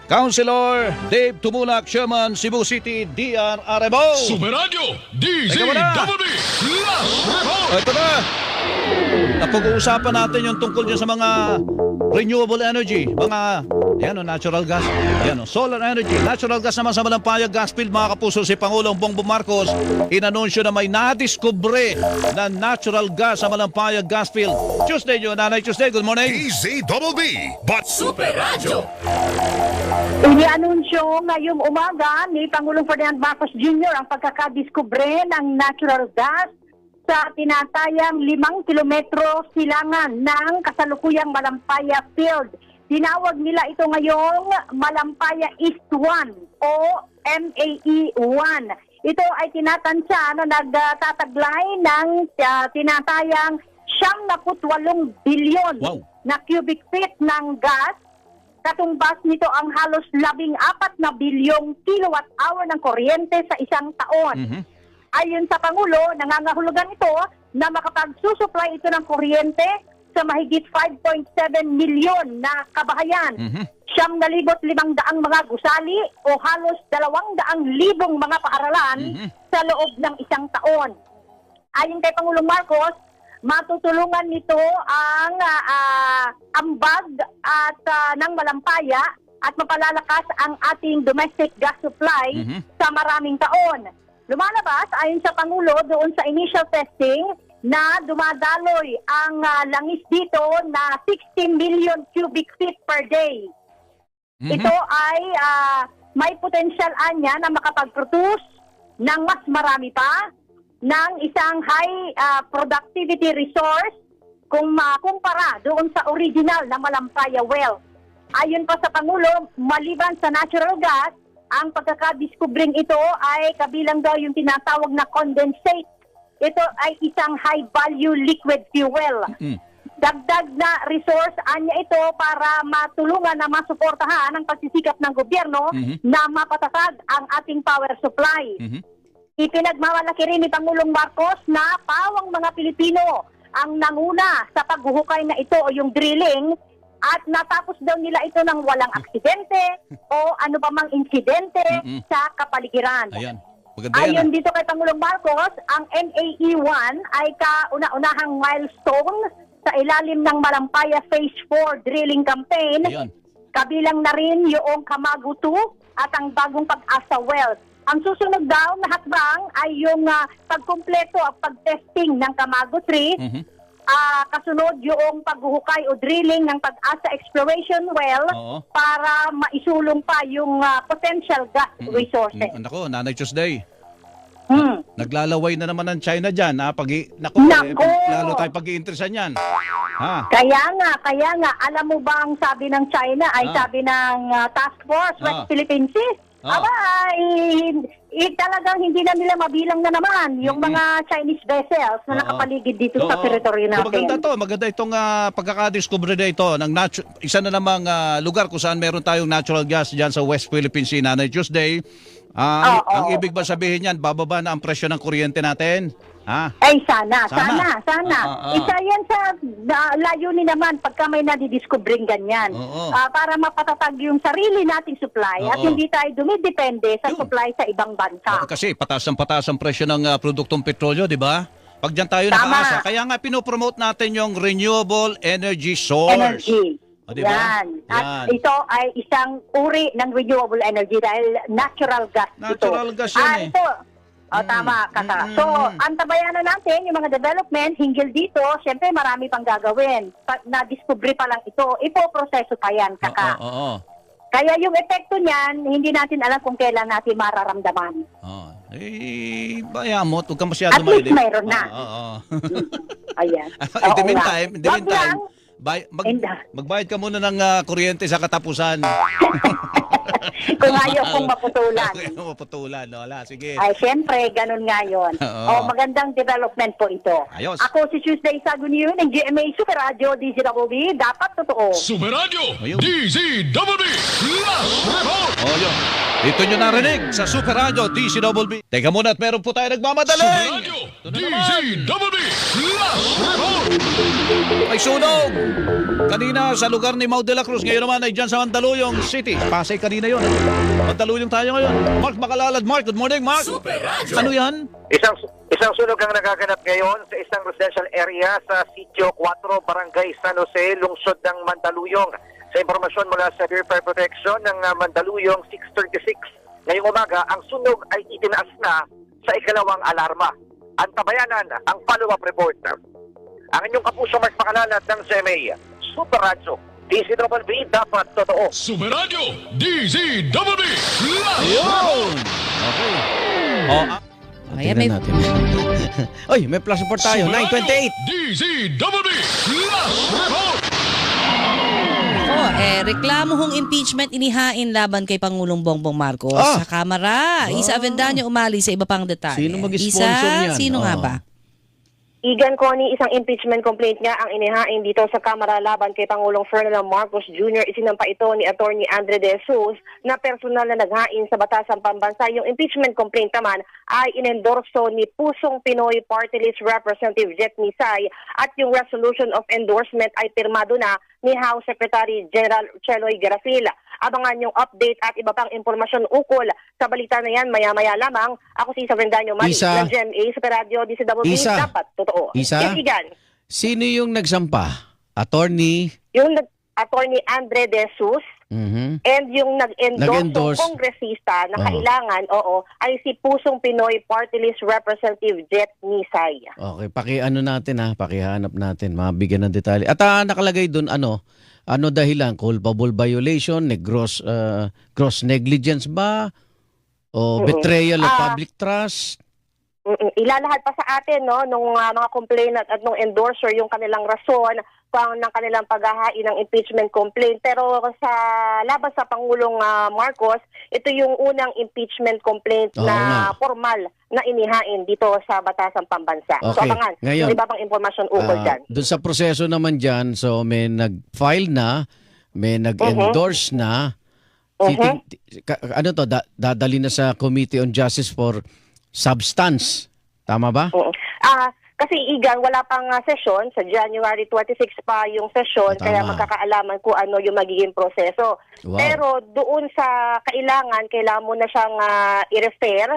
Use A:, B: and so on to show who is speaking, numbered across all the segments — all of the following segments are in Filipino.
A: Councilor Dave Tumulak, Chairman, Cebu City, DRRMO.
B: Super Radio,
A: Teka muna.
B: DZWB, Last Report!
A: Ito na. Napag-uusapan natin yung tungkol dyan sa mga renewable energy, mga natural gas, solar energy, natural gas naman sa Malampaya gas field. Mga kapuso, si Pangulong Bongbong Marcos inanunsyo na may nadiskubre na natural gas sa Malampaya gas field. Tuesday yun, Nanay Tuesday, good morning.
B: DZWB, but Super Radio!
C: Inianunsyo ngayong umaga ni Pangulong Ferdinand Marcos Jr. ang pagkakadiskubre ng natural gas sa tinatayang 5 kilometro silangan ng kasalukuyang Malampaya Field. Tinawag nila ito ngayong Malampaya East 1 o MAE 1. Ito ay tinatansya na nagtataglay ng tinatayang 78 bilyon na cubic feet ng gas. Katumbas nito ang halos 14 na bilyong kilowatt hour ng kuryente sa isang taon. Ayon sa Pangulo, nangangahulugan ito na makapagsusupply ito ng kuryente sa mahigit 5.7 milyon na kabahayan. 9,500 mga gusali o halos 200,000 mga paaralan sa loob ng isang taon. Ayon kay Pangulong Marcos, matutulungan nito ang ambag at ng Malampaya at mapalalakas ang ating domestic gas supply sa maraming taon. Lumalabas ayon sa Pangulo doon sa initial testing na dumadaloy ang langis dito na 60 million cubic feet per day. Ito ay may potensyal anya na makapag-produce ng mas marami pa ng isang high productivity resource kung makumpara doon sa original na Malampaya well. Ayon pa sa Pangulo, maliban sa natural gas, ang pagkakadiskubring ito ay kabilang daw yung tinatawag na condensate. Ito ay isang high-value liquid fuel. Dagdag na resource anya ito para matulungan na masuportahan ang pagsisikap ng gobyerno na mapatatag ang ating power supply. Ipinagmamalaki rin ni Pangulong Marcos na pawang mga Pilipino ang nanguna sa paghuhukay na ito o yung drilling at natapos daw nila ito ng walang aksidente o ano pa mang insidente sa kapaligiran. Ayon dito kay Pangulong Marcos, ang MAE 1 ay kauna-unahang milestone sa ilalim ng Malampaya Phase 4 drilling campaign. Kabilang na rin yung Kamagu 2 at ang bagong Pag-asa wells. Ang susunod daw na hakbang ay yung pagkumpleto at pag-testing ng Kamagu 3. Kasunod yung paghuhukay o drilling ng Pag-asa exploration well para maisulong pa yung potential gas resources.
A: Nako, Nanay Tuesday. Naglalaway na naman ng China dyan. Lalo tayo pag-iinteresan yan.
C: Kaya nga, alam mo bang sabi ng China ay sabi ng Task Force West Philippine Sea? Talagang hindi na nila mabilang na naman yung mga Chinese vessels na nakapaligid dito sa teritoryo natin.
A: Maganda itong pagkakadiscover na ito ng isa na namang lugar kung saan meron tayong natural gas dyan sa West Philippine Sea, Nanay Tuesday. Ang ibig ba sabihin yan, bababa na ang presyo ng kuryente natin?
C: Ay, sana. Isa yan sa layunin naman pagka may nadidiscovering ganyan. Para mapatatag yung sarili nating supply at hindi tayo dumidepende sa supply sa ibang bansa.
A: Kasi patas ang presyo ng produktong petrolyo, di ba? Pag dyan tayo nakaasa. Kaya nga pinopromote natin yung renewable energy source. Diba?
C: Yan. At ito ay isang uri ng renewable energy dahil natural gas ito.
A: Natural gas yan
C: Tama, kaka. So, antabayan na natin yung mga development hinggil dito. Siyempre, marami pang gagawin. Na-discovery pa lang ito. Ipo-proseso pa yan, kaka. Kaya yung epekto niyan, hindi natin alam kung kailan natin mararamdaman.
A: Bayamot. Huwag ka masyado
C: at least mayroon na. Ayan.
A: In the meantime, magbayad ka muna ng kuryente sa katapusan.
C: Kung ayaw kong maputulan.
A: Maputulan, wala. Sige.
C: Ay, siyempre, ganun nga yun. Magandang development po ito.
A: Ayos.
C: Ako si Tuesday Sagunion ng GMA Super Radio DZWB. Dapat totoo.
B: Super Radio, DZWB, Last Report!
A: Yun. Ito nyo narinig sa Super Radio DCWB. Teka muna at meron po tayo nagmamadali.
B: Super Radio DZWB Last Report.
A: May sunog. Kanina sa lugar ni Mau de la Cruz. Ngayon naman ay dyan sa Mandaluyong City. Pasay kanina yun. Mandaluyong tayo ngayon. Mark Makalalad. Mark, good morning, Mark. Ano yan?
D: Isang sunog ang nagaganap ngayon sa isang residential area sa Sitio 4, Barangay San Jose, lungsod ng Mandaluyong. Sa impormasyon mula sa Bureau of Protection ng Mandaluyong 636, ngayong umaga, ang sunog ay itinaas na sa ikalawang alarma. Antabayanan ang follow-up report. Ang inyong kapuso Mark Makalalad ng CMA, Super Radio, DZWB, dapat totoo.
B: Super Radio DZWB Last
A: Ayun. Okay.
E: Ayan, may...
F: natin. Oy, may plus support tayo. 928.
B: DZWB Last Report.
E: reklamo hong impeachment inihain laban kay Pangulong Bongbong Marcos sa Kamara. Isa Avendaño umali sa iba pang detalye.
F: Sino mag-sponsor niyan?
E: Sino nga ba?
C: Igan Connie, isang impeachment complaint nga ang inihain dito sa Kamara laban kay Pangulong Ferdinand Marcos Jr. Isinampa ito ni Atty. Andre De Jesus na personal na naghain sa Batasang Pambansa. Yung impeachment complaint naman ay inendorso ni Pusong Pinoy Party List Representative Jet Nisay at yung resolution of endorsement ay pirmado na ni House Secretary General Cheloy Garafil. Abangan yung update at iba pang impormasyon ukol sa balita na yan maya-maya lamang. Ako si Avendaño Mali
F: Isa.
C: ng GMA Super Radio DZWB.
F: Isa.
C: Dapat totoo.
F: Isa.
C: Yes, Igan.
F: Sino yung nagsampa? Attorney?
C: Yung Attorney Andre De Jesus
F: Mhm.
C: and yung
F: Nag-endorse.
C: nag-endorse kongresista na kailangan, ay si Pusong Pinoy Party List Representative Jet Nisay.
F: Okay, pakiano natin pakihanap natin, mabigyan ng detalye. At nakalagay doon ano dahilan, culpable violation, gross negligence ba? O betrayal of public trust?
C: Ilalahad pa sa atin nung mga complainant at nung endorser yung kanilang rason ng kanilang paghahain ng impeachment complaint. Pero sa laban sa Pangulong Marcos, ito yung unang impeachment complaint na formal na inihain dito sa Batasang Pambansa. So
F: Okay.
C: abangan
F: Ngayon,
C: yung iba pang impormasyon ukol dyan.
F: Doon sa proseso naman dyan, so may nag-file na, may nag-endorse na. Ano to, dadali na sa Committee on Justice for Substance. Tama ba?
C: Kasi Igan, wala pang session. Sa January 26 pa yung session,
F: Tama.
C: kaya magkakaalaman kung ano yung magiging proseso.
F: Wow.
C: Pero doon sa kailangan mo na siyang i-refer,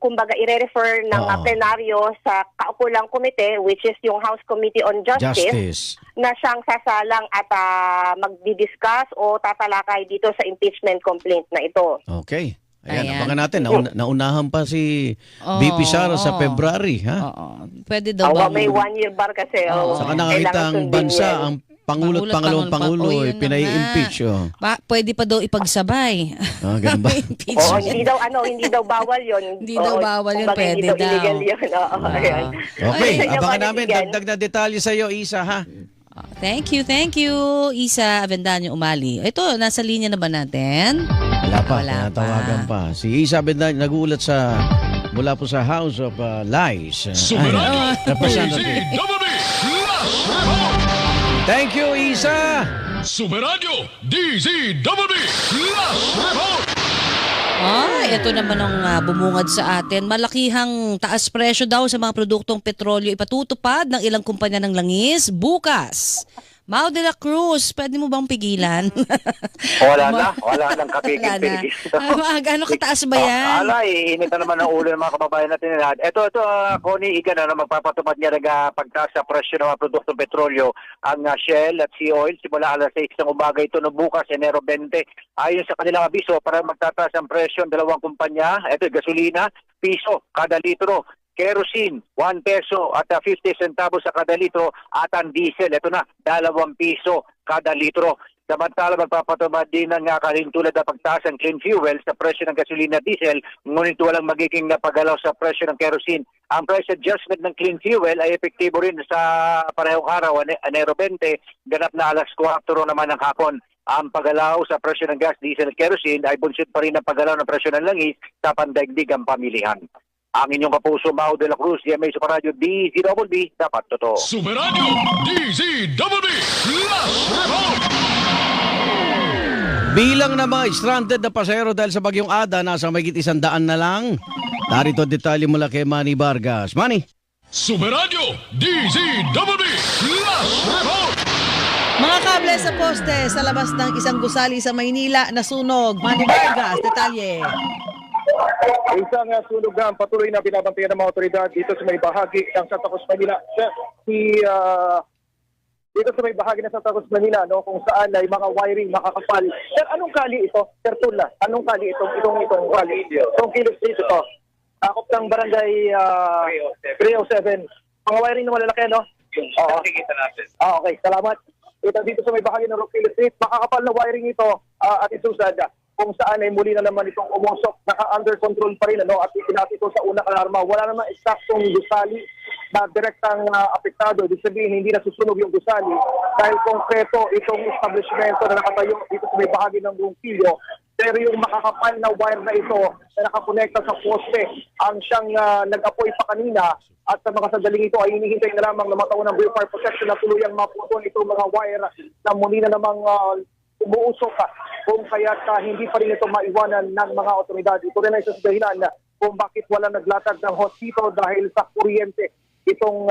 C: kumbaga i-refer ng plenaryo sa kaukulang komite, which is yung House Committee on Justice. Na siyang sasalang at magdi-discuss o tatalakay dito sa impeachment complaint na ito.
F: Okay. Ayan,
E: Ayan.
F: abangan natin. Naunahan pa si VP Sara sa February.
E: Oo. Pwede daw ba?
C: May 1 year bar kasi.
F: Saka nakakita ang bansa, ang Pangulo at Pangalawang Pangulo ay
E: yun na
F: pinai-impeach.
E: nga. Pwede pa daw ipagsabay.
F: Ganun ba?
E: Impeachment.
C: Hindi daw bawal yun.
E: Hindi daw bawal yun,
C: kumbaga,
E: pwede
C: hindi
E: daw.
C: illegal yun. Ayan.
F: Okay,
C: Ay,
F: abangan
C: Ay,
F: namin.
C: Igan.
F: Dagdag na detalye sa iyo, Isa, ha?
E: Thank you, Isa Avendaño Umali. Ito, nasa linya na ba natin?
F: Wala pa,
E: Wala
F: tinatawagan pa. Si Isa Bendaño nagulat mula po sa House of Lies.
B: Super Radio
F: Representative.
B: DZWB Last Report.
F: Thank you, Isa!
B: Super Radio DZWB Last Report.
E: Ito naman ang bumungad sa atin. Malakihang taas presyo daw sa mga produktong petrolyo ipatutupad ng ilang kumpanya ng langis bukas. Mau de la Cruz, pwede mo bang pigilan?
D: Wala nang kapigil-pigil.
E: Gaano kataas ba yan?
D: Iinit na naman ang ulo ng mga kababayan natin. Ito, Connie, Igan, magpapatupad niya pagtaas sa presyo ng mga produktong petrolyo ang Shell at Sea Oil simula alas 6 ng umaga ito no bukas, Enero 20. Ayon sa kanilang abiso, para magtataas ang presyo ng dalawang kumpanya, ito, gasolina, piso kada litro. Kerosene, 1 peso at 50 centavos sa kada litro at ang diesel, ito na, 2 piso kada litro. Samantala, magpapatupad din ng kalintulad na pagtaas ng clean fuel sa presyo ng gasolina at diesel, ngunit walang magiging napagalaw sa presyo ng kerosene. Ang price adjustment ng clean fuel ay epektibo rin sa parehong araw, Enero 20, ganap na alas 4 naman ng hapon. Ang pagalaw sa presyo ng gas, diesel at kerosene ay bunsod pa rin ang pagalaw ng presyo ng langis sa pandaigdig ang pamilihan. Ang inyong kapuso, Mau de la Cruz, GMA Super Radio DZWB, dapat totoo.
B: Super Radio DZWB Last Report.
F: Bilang ng mga stranded na pasahero dahil sa bagyong Ada, nasa mahigit 100 na lang. Narito ang detalye mula kay Manny Vargas. Manny.
B: Sumeradyo DZWB Flash Report.
G: Mga kable sa poste sa labas ng isang gusali sa Maynila nasunog. Manny Vargas, detalye.
H: Isang sunog ang patuloy na binabantayan ng mga otoridad dito sa may bahagi ng Santa Cruz, Manila. Dito sa may bahagi ng Santa Cruz, Manila, no, kung saan ay mga wiring makakapal. Sir, anong kali ito? Sir Tula, anong kali itong kali? Itong Kilo Street ito. Akop ng barangay 307. Mga wiring na malalaki, no? Oo. Okay, salamat. Ito dito sa may bahagi ng Rockville Street, makakapal na wiring ito at isusad kung saan ay muli na naman itong umusok, naka-under control pa rin, ano, at itinati ito sa unang alarma. Wala naman eksaktong gusali na direktang apektado. Ibig sabihin, hindi nasusunog yung gusali dahil konkreto itong establishmento na nakatayo dito sa may bahagi ng Ronquillo. Pero yung makakapal na wire na ito na nakakonekta sa poste ang siyang nag-apoy pa kanina at sa mga sandaling ito ay hinihintay na lamang na mataon ng fire protection na tuluyang maputol itong mga wire na muli na namang umuusok kung kaya't hindi pa rin ito maiwanan ng mga otoridad. Ito rin ay sa dahilan kung bakit wala naglatag ng hospital dahil sa kuryente itong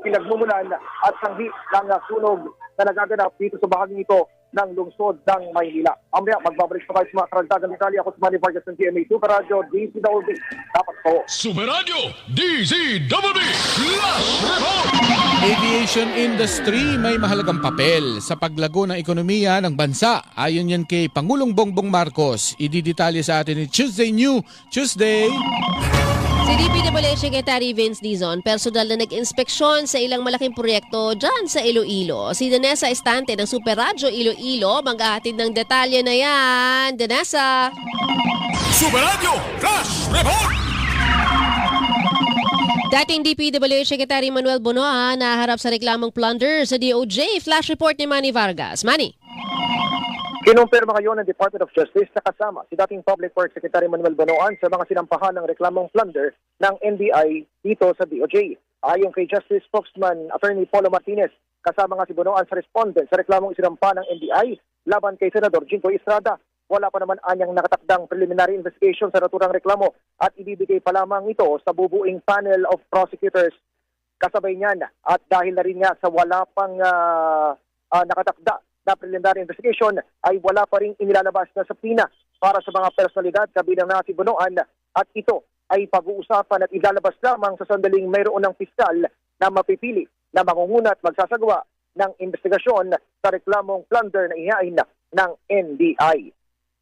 H: pinagmumulan at sanghi ng sunog na nagaganap dito sa bahaging ito ng lungsod ng Maynila. Amaya, magbabalik pa tayo sa mga karagdagang detalye. Ako si Manny Vargas ng GMA Super Radio, DZWB. Dapat po.
B: Sumeradyo DZWB Flash Report.
I: Aviation industry may mahalagang papel sa paglago ng ekonomiya ng bansa. Ayon yan kay Pangulong Bongbong Marcos. Ididetalye sa atin ni Tuesday New Tuesday.
J: Si DPWH Secretary Vince Dizon, personal na nag-inspeksyon sa ilang malaking proyekto dyan sa Iloilo. Si Danessa Estante ng Super Radio Iloilo, maghahatid ng detalye na yan. Danessa!
B: Sumeradyo Flash Report.
J: Dating DPWH Secretary Manuel Bonoa naharap sa reklamong plunder sa DOJ. Flash report ni Manny Vargas. Manny.
H: Kinumpirma ngayon ng Department of Justice na kasama si dating Public Works Secretary Manuel Bonoan sa mga sinampahan ng reklamong plunder ng NBI dito sa DOJ. Ayon kay Justice Spokesman Attorney Polo Martinez, kasama nga si Bonoan sa respondent sa reklamong isinampa ng NBI laban kay Senador Jingo Estrada. Wala pa naman anyang nakatakdang preliminary investigation sa naturang reklamo at ibibigay pa lamang ito sa bubuing panel of prosecutors. Kasabay niyan at dahil na rin nga sa wala pang nakatakda na preliminary investigation ay wala pa rin inilalabas na subpoena para sa mga personalidad kabilang na si Bonoan at ito ay pag-uusapan at ilalabas lamang sa sandaling mayroon ng piskal na mapipili na mangunguna at magsasagawa ng investigasyon sa reklamong plunder na ihain ng NBI.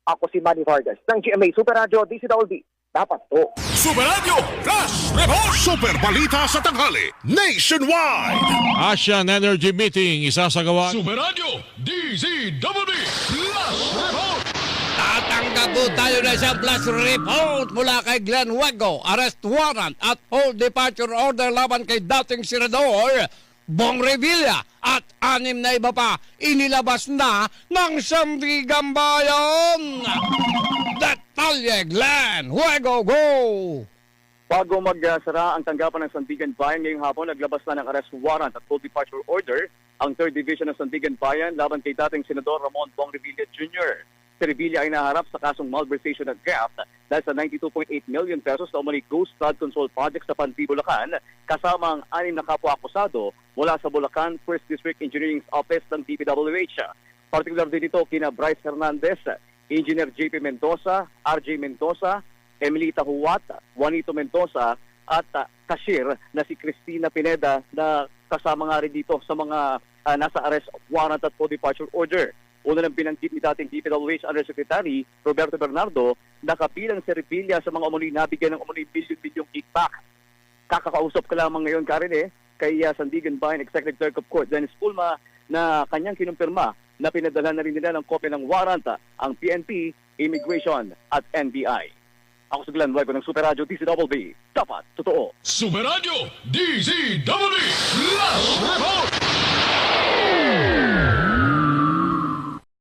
H: Ako si Manny Vargas ng GMA Super Radio DZWB. Dapat to.
B: Sumeradyo Flash Report. Super balita sa tanghali nationwide.
K: Asian Energy Meeting isasagawa.
B: Sumeradyo DZWB Flash Report.
F: Tatanggap po tayo na isang flash report mula kay Glenn Huego. Arrest warrant at hold departure order laban kay dating senador Bong Revilla at 6 na iba pa inilabas na ng Sandigan Bayan. Detalye, Glenn Huego, go!
H: Bago magsara ang tanggapan ng Sandigan Bayan ngayong hapon, naglabas na ng arrest warrant at full departure order ang 3rd Division ng Sandigan Bayan laban kay dating Senador Ramon Bong Revilla Jr. Si Revilla ay naharap sa kasong malversation at graft dahil sa 92.8 million pesos na umani ghost flood control project sa Panti, Bulacan, kasama ang 6 na kapwa-akusado mula sa Bulacan First District Engineering Office ng DPWH. Particular din ito kina Bryce Hernandez, Engineer JP Mendoza, RJ Mendoza, Emilita Huwat, Juanito Mendoza at cashier na si Cristina Pineda na kasama nga rin dito sa mga nasa arrest warrant at full departure order. Una ng binanggit ni dating DPWH Undersecretary Roberto Bernardo na kabilang si Revilla sa mga umuli nabigyan ng umuli billion kickback. Kakakausap ka lamang ngayon, Karen, kay Sandigan Bayan Executive Clerk of Court Dennis Pulma na kanyang kinumpirma na pinadala na rin nila ng kopya ng warrant ang PNP, Immigration at NBI. Ako si Glenn Huego ng Super Radio DZWB. Dapat totoo.
B: Sumeradyo DZWB Flash Report.